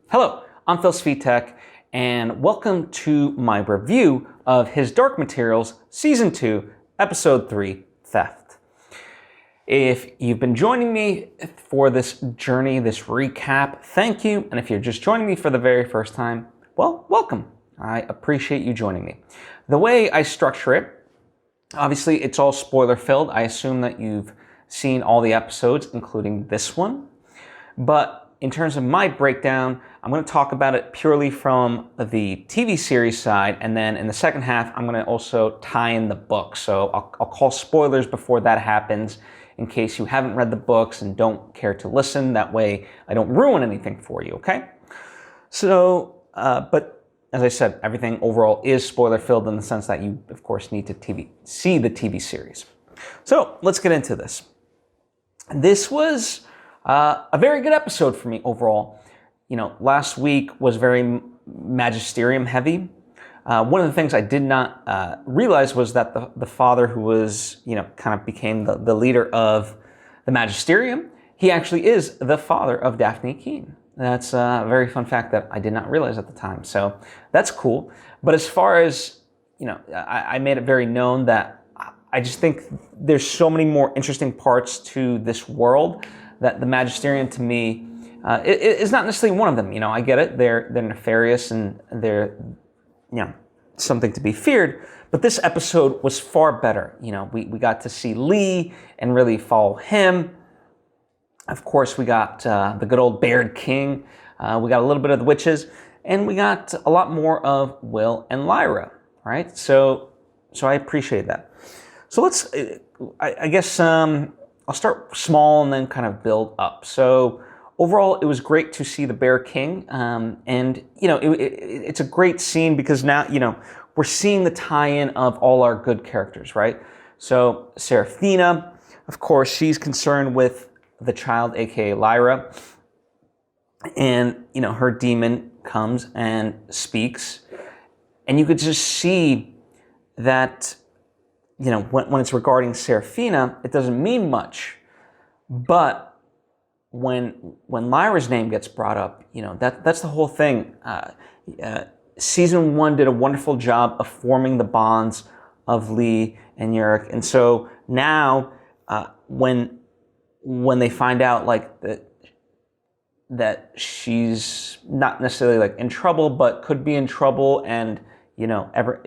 Hello, I'm Phil Svitek, and welcome to my review of His Dark Materials Season 2, Episode 3, Theft. If you've been joining me for this journey, this recap, thank you. And if you're just joining me for the very first time, well, welcome. I appreciate you joining me. The way I structure it, obviously it's all spoiler-filled. I assume that you've seen all the episodes, including this one. But in terms of my breakdown, I'm going to talk about it purely from the TV series side, and then in the second half, I'm going to also tie in the book. So I'll call spoilers before that happens, in case you haven't read the books and don't care to listen. That way, I don't ruin anything for you, okay? So, but as I said, everything overall is spoiler-filled in the sense that you, of course, need to see the TV series. So let's get into this. This was a very good episode for me overall. You know, last week was very Magisterium heavy. One of the things I did not realize was that the father who was, kind of became the leader of the Magisterium, he actually is the father of Daphne Keene. That's a very fun fact that I did not realize at the time. So that's cool. But as far as, I made it very known that I just think there's so many more interesting parts to this world that the Magisterium, to me, is not necessarily one of them. I get it. They're nefarious and they're, something to be feared. But this episode was far better. We got to see Lee and really follow him. Of course, we got the good old Baird King. We got a little bit of the witches. And we got a lot more of Will and Lyra, right? So I appreciate that. So let's, I guess, I'll start small and then kind of build up. So overall, it was great to see the Bear King. And, it's a great scene because now, we're seeing the tie-in of all our good characters, right? So Serefina, of course, she's concerned with the child, aka Lyra. And, her demon comes and speaks. And you could just see that, when it's regarding Serefina, it doesn't mean much. But when Lyra's name gets brought up, that's the whole thing. Season 1 did a wonderful job of forming the bonds of Lee and Iorek. And so now, when they find out that she's not necessarily in trouble, but could be in trouble, and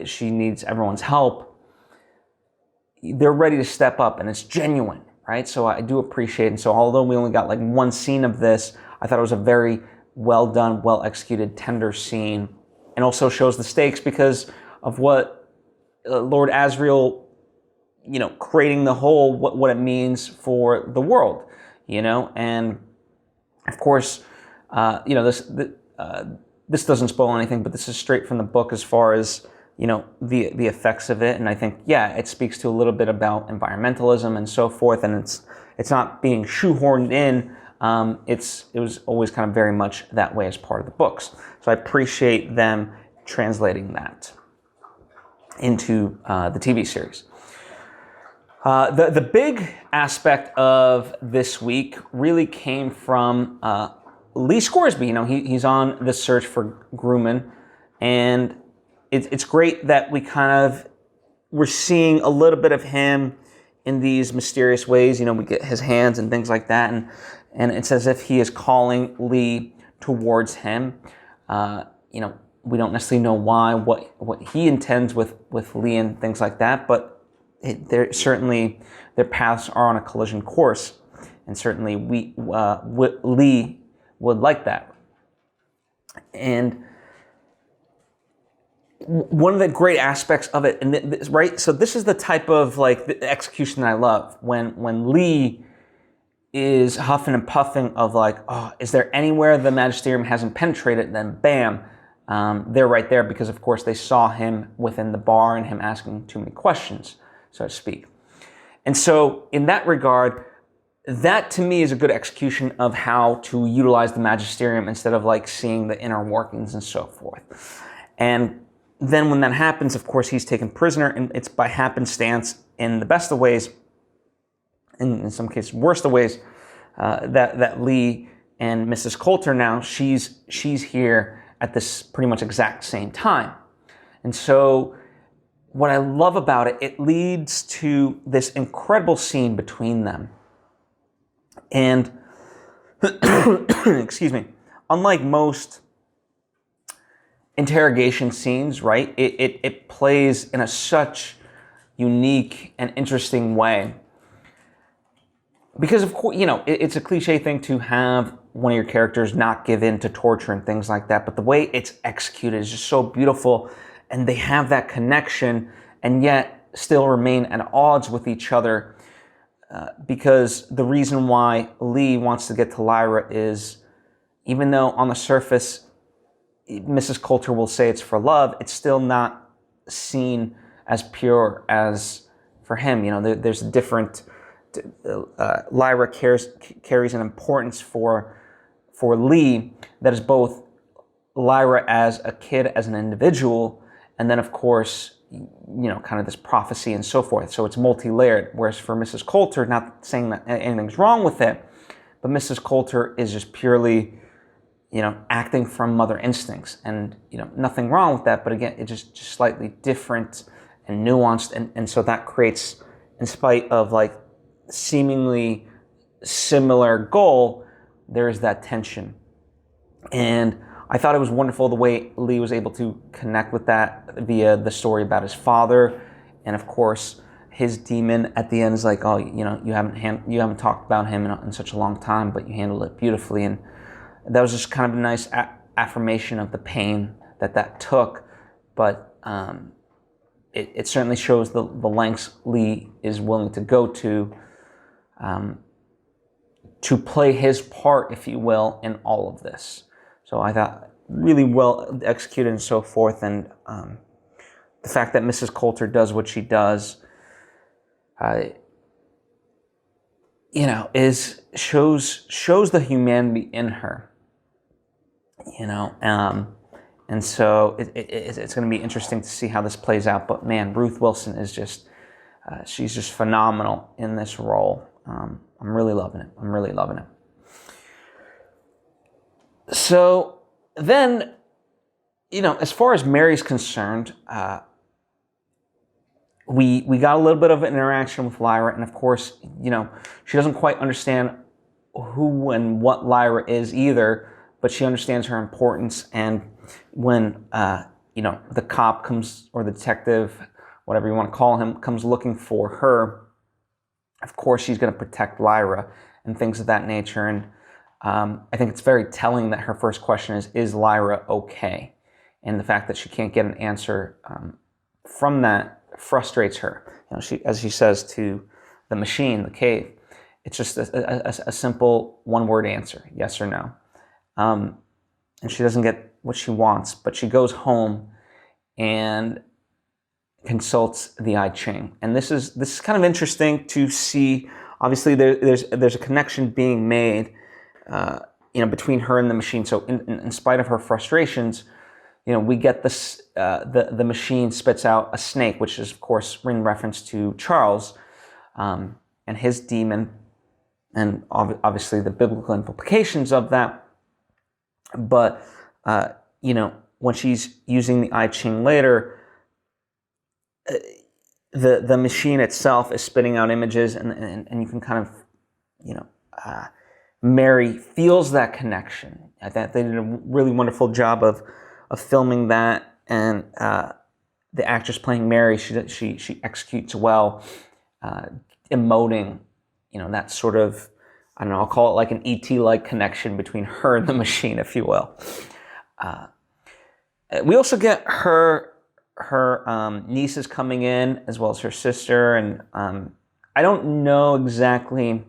she needs everyone's help, they're ready to step up, and it's genuine, right? So I do appreciate it. And so although we only got one scene of this, I thought it was a very well done, well executed, tender scene, and also shows the stakes because of what Lord Asriel, creating the whole, what it means for the world, and of course, this doesn't spoil anything, but this is straight from the book as far as the effects of it. And I think, it speaks to a little bit about environmentalism and so forth. And it's not being shoehorned in. It was always kind of very much that way as part of the books. So I appreciate them translating that into the TV series. The big aspect of this week really came from Lee Scoresby. He's on the search for Grumman, and it's great that we're seeing a little bit of him in these mysterious ways. We get his hands and things like that, and it's as if he is calling Lee towards him. We don't necessarily know why, what he intends with Lee and things like that, but certainly their paths are on a collision course, and certainly Lee would like that. And one of the great aspects of it, and right, so this is the type of the execution that I love, when Lee is huffing and puffing of is there anywhere the Magisterium hasn't penetrated? Then bam, they're right there, because of course they saw him within the bar and him asking too many questions, so to speak. And so in that regard, that to me is a good execution of how to utilize the Magisterium instead of seeing the inner workings and so forth. And then when that happens, of course, he's taken prisoner, and it's by happenstance in the best of ways, in some cases worst of ways, that Lee and Mrs. Coulter now, she's here at this pretty much exact same time. And so what I love about it, it leads to this incredible scene between them. And, excuse me, unlike most interrogation scenes, right, it plays in such unique and interesting way. Because, of course, you know, it's a cliche thing to have one of your characters not give in to torture and things like that, but the way it's executed is just so beautiful, and they have that connection and yet still remain at odds with each other, because the reason why Lee wants to get to Lyra is, even though on the surface Mrs. Coulter will say it's for love, it's still not seen as pure as for him. You know, there's a different... Lyra carries an importance for Lee that is both Lyra as a kid, as an individual, and then of course, you know, kind of this prophecy and so forth. So it's multi-layered. Whereas for Mrs. Coulter, not saying that anything's wrong with it, but Mrs. Coulter is just purely, you know, acting from mother instincts, and you know, nothing wrong with that. But again, it's just slightly different and nuanced, and so that creates, in spite of like seemingly similar goal, there's that tension. And I thought it was wonderful the way Lee was able to connect with that via the story about his father, and of course his demon at the end is like, oh, you know, you haven't talked about him in such a long time, but you handled it beautifully. And that was just kind of a nice affirmation of the pain that took, but it certainly shows the lengths Lee is willing to go to play his part, if you will, in all of this. So I thought really well executed and so forth, and the fact that Mrs. Coulter does what she does, you know, shows the humanity in her, you know, and so it's going to be interesting to see how this plays out. But man, Ruth Wilson is just she's just phenomenal in this role. I'm really loving it. I'm really loving it. So then, you know, as far as Mary's concerned, we got a little bit of an interaction with Lyra, and of course, you know, she doesn't quite understand who and what Lyra is either, but she understands her importance. And when you know, the cop comes, or the detective, whatever you want to call him, comes looking for her, of course she's going to protect Lyra and things of that nature. And I think it's very telling that her first question is Lyra okay? And the fact that she can't get an answer from that frustrates her. You know, as she says to the machine, the cave, it's just a simple one-word answer, yes or no. And she doesn't get what she wants, but she goes home and consults the I Ching. And this is kind of interesting to see. Obviously, there's a connection being made, you know, between her and the machine. So in spite of her frustrations, you know, we get this, the machine spits out a snake, which is of course in reference to Charles and his demon, and obviously the biblical implications of that. But you know, when she's using the I Ching later, the machine itself is spitting out images, and you can kind of, you know, Mary feels that connection. I thought they did a really wonderful job of filming that, and the actress playing Mary, she executes well, emoting, you know, that sort of, I don't know, I'll call it like an ET-like connection between her and the machine, if you will. We also get her nieces coming in, as well as her sister, and I don't know exactly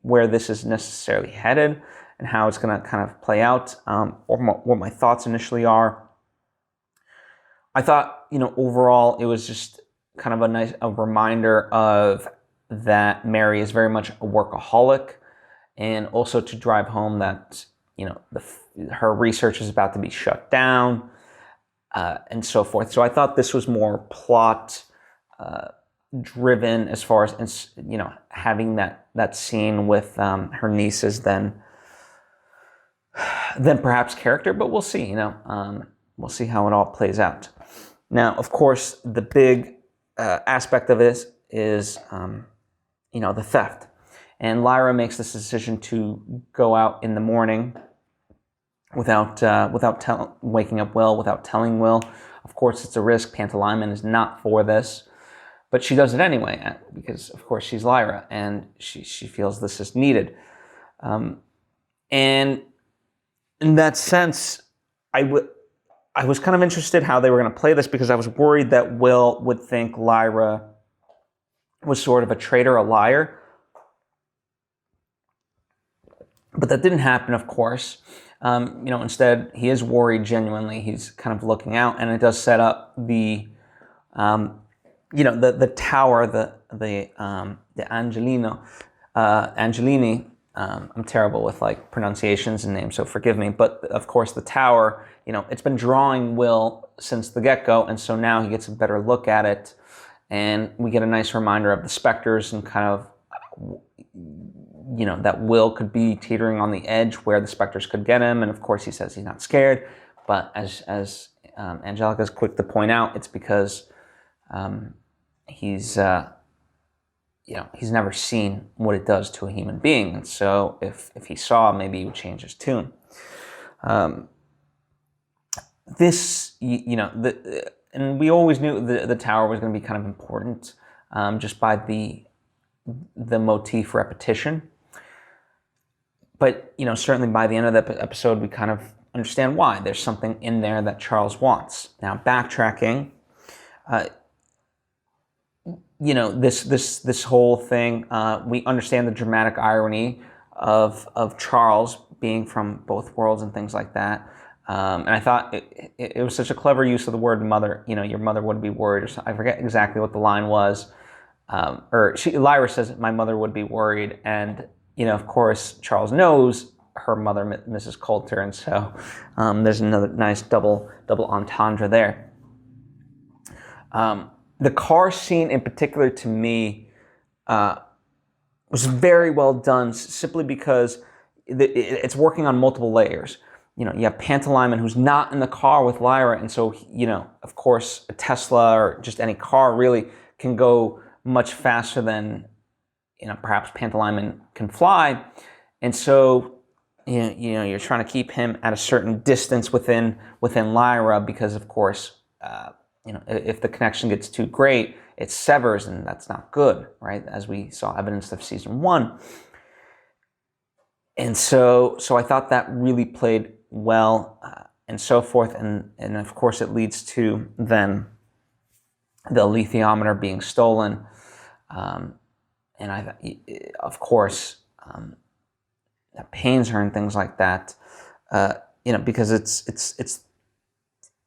where this is necessarily headed and how it's going to kind of play out, or what my thoughts initially are. I thought, you know, overall it was just kind of a reminder of that Mary is very much a workaholic, and also to drive home that, you know, her research is about to be shut down, and so forth. So I thought this was more plot driven, as far as, you know, having that scene with her nieces than than perhaps character, but we'll see, we'll see how it all plays out. Now, of course, the big aspect of this is, the theft. And Lyra makes this decision to go out in the morning without waking up Will, without telling Will. Of course, it's a risk. Pantalaimon is not for this, but she does it anyway because, of course, she's Lyra and she feels this is needed. And in that sense, I was kind of interested how they were going to play this because I was worried that Will would think Lyra was sort of a traitor, a liar. But that didn't happen, of course. Instead, he is worried genuinely. He's kind of looking out, and it does set up the tower, the Angelini. I'm terrible with pronunciations and names, so forgive me. But of course, the tower, it's been drawing Will since the get-go, and so now he gets a better look at it, and we get a nice reminder of the specters and kind of, that Will could be teetering on the edge where the specters could get him, and of course he says he's not scared. But as Angelica is quick to point out, it's because he's never seen what it does to a human being, and so if he saw, maybe he would change his tune. And we always knew the tower was going to be kind of important, just by the motif repetition. But certainly by the end of the episode, we kind of understand why. There's something in there that Charles wants. Now, backtracking. This whole thing, we understand the dramatic irony of Charles being from both worlds and things like that. And I thought it was such a clever use of the word mother. Your mother would be worried, or something. I forget exactly what the line was. Lyra says, my mother would be worried. And, of course, Charles knows her mother, Mrs. Coulter. And so there's another nice double entendre there. The car scene in particular, to me, was very well done, simply because it's working on multiple layers. You have Pantalaimon, who's not in the car with Lyra, and so, of course, a Tesla or just any car really can go much faster than, perhaps Pantalaimon can fly. And so, you're trying to keep him at a certain distance within Lyra because, of course, if the connection gets too great, it severs, and that's not good, right? As we saw evidence of season 1. And so I thought that really played well, and so forth. And of course, it leads to then the alethiometer being stolen. And of course, that pains her and things like that, because it's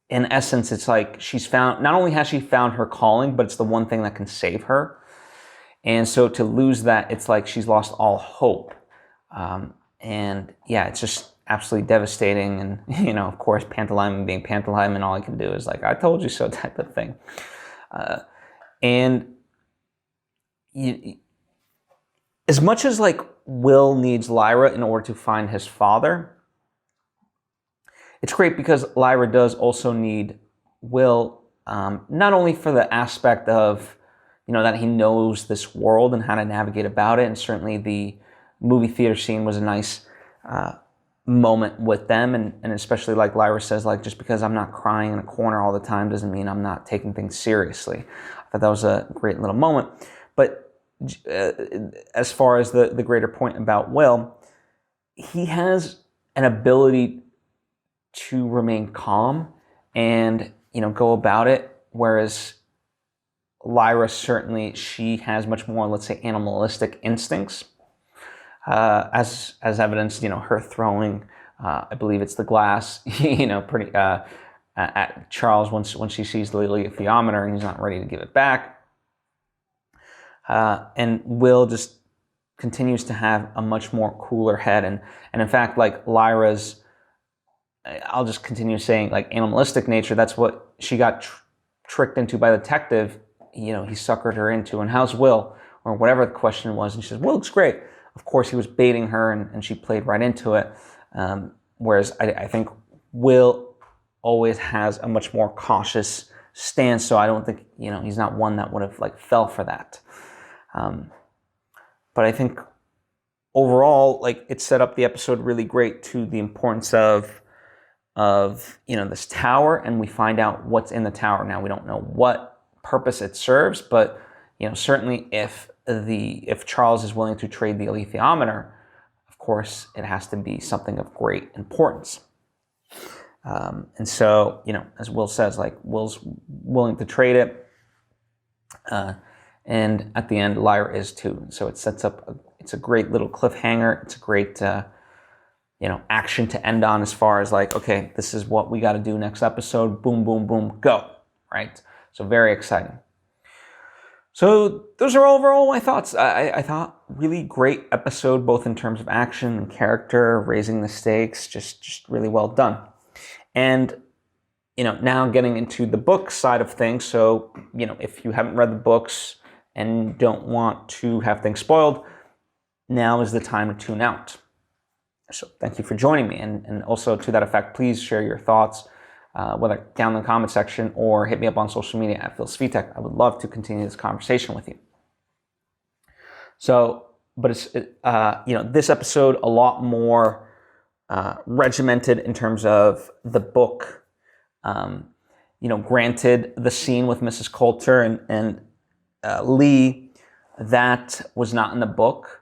in essence, it's like she's found, not only has she found her calling, but it's the one thing that can save her. And so to lose that, it's like she's lost all hope. And yeah, it's just absolutely devastating. And, of course, Pantalaimon being Pantalaimon, all I can do is I told you so type of thing. As much as Will needs Lyra in order to find his father, it's great because Lyra does also need Will, not only for the aspect of, that he knows this world and how to navigate about it, and certainly the movie theater scene was a nice moment with them, and especially Lyra says, just because I'm not crying in a corner all the time doesn't mean I'm not taking things seriously. I thought that was a great little moment. But as far as the greater point about Will, he has an ability to remain calm and, go about it, whereas Lyra, certainly, she has much more, let's say, animalistic instincts, as evidenced, her throwing, I believe it's the glass, pretty at Charles when she sees the alethiometer and he's not ready to give it back. And Will just continues to have a much more cooler head, and in fact, Lyra's, I'll just continue saying, animalistic nature, that's what she got tricked into by the detective. He suckered her into, and how's Will? Or whatever the question was. And she says, Will looks great. Of course, he was baiting her, and she played right into it. Whereas I think Will always has a much more cautious stance, so I don't think, he's not one that would have like fell for that. But I think overall, like, it set up the episode really great to the importance of this tower, and we find out what's in the tower. Now, we don't know what purpose it serves, but certainly if Charles is willing to trade the alethiometer, of course it has to be something of great importance. And so, as Will says, like, Will's willing to trade it, and at the end, Lyra is too. So it sets up it's a great little cliffhanger. It's a great action to end on, as far as like, okay, this is what we got to do next episode. Boom, boom, boom, go. Right. So very exciting. So those are overall my thoughts. I thought really great episode, both in terms of action and character, raising the stakes, just really well done. And now getting into the book side of things. So if you haven't read the books and don't want to have things spoiled, now is the time to tune out. So thank you for joining me. And also, to that effect, please share your thoughts, whether down in the comment section or hit me up on social media at Svitek. I would love to continue this conversation with you. So, but it's, this episode a lot more regimented in terms of the book. Granted, the scene with Mrs. Coulter and Lee, that was not in the book.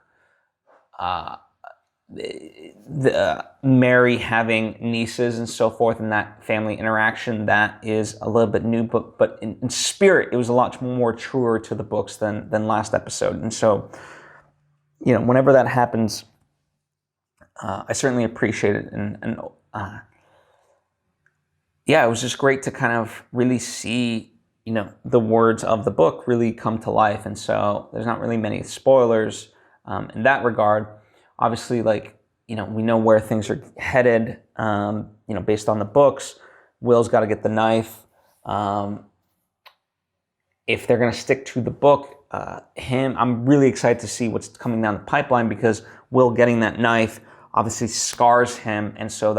Mary having nieces and so forth, and that family interaction, that is a little bit new, but in spirit, it was a lot more truer to the books than last episode. And so, whenever that happens, I certainly appreciate it. And it was just great to kind of really see, the words of the book really come to life. And so there's not really many spoilers in that regard. Obviously, like, we know where things are headed, based on the books. Will's got to get the knife. If they're going to stick to the book, I'm really excited to see what's coming down the pipeline, because Will getting that knife obviously scars him. And so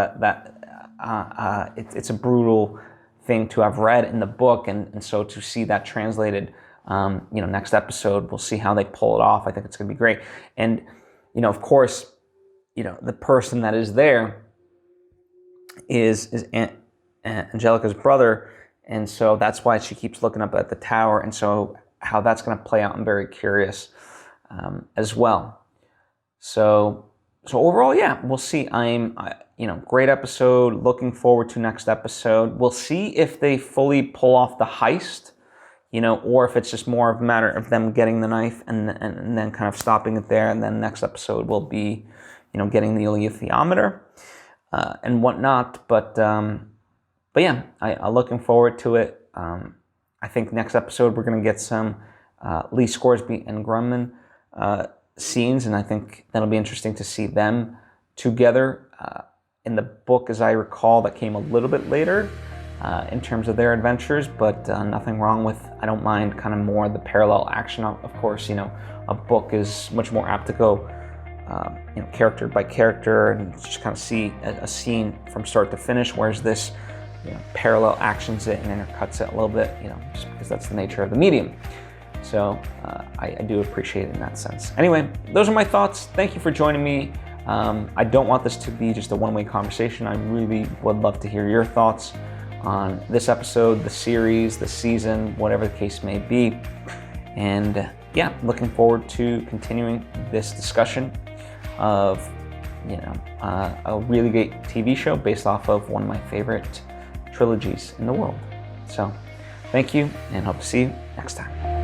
it's a brutal thing to have read in the book. And so to see that translated, next episode, we'll see how they pull it off. I think it's going to be great. And, of course, the person that is there is Angelica's brother. And so that's why she keeps looking up at the tower. And so how that's going to play out, I'm very curious as well. So overall, we'll see. Great episode. Looking forward to next episode. We'll see if they fully pull off the heist, or if it's just more of a matter of them getting the knife and then kind of stopping it there. And then next episode will be, getting the alethiometer and whatnot. But I'm looking forward to it. I think next episode we're going to get some Lee Scoresby and Grumman scenes, and I think that'll be interesting to see them together. In the book, as I recall, that came a little bit later in terms of their adventures, but nothing wrong with, I don't mind kind of more the parallel action. Of course, a book is much more apt to go character by character and just kind of see a scene from start to finish, whereas this parallel actions it and intercuts it a little bit, just because that's the nature of the medium. So I do appreciate it in that sense. Anyway, those are my thoughts. Thank you for joining me. I don't want this to be just a one-way conversation. I really would love to hear your thoughts on this episode, the series, the season, whatever the case may be. And looking forward to continuing this discussion of, a really great TV show based off of one of my favorite trilogies in the world. So thank you, and hope to see you next time.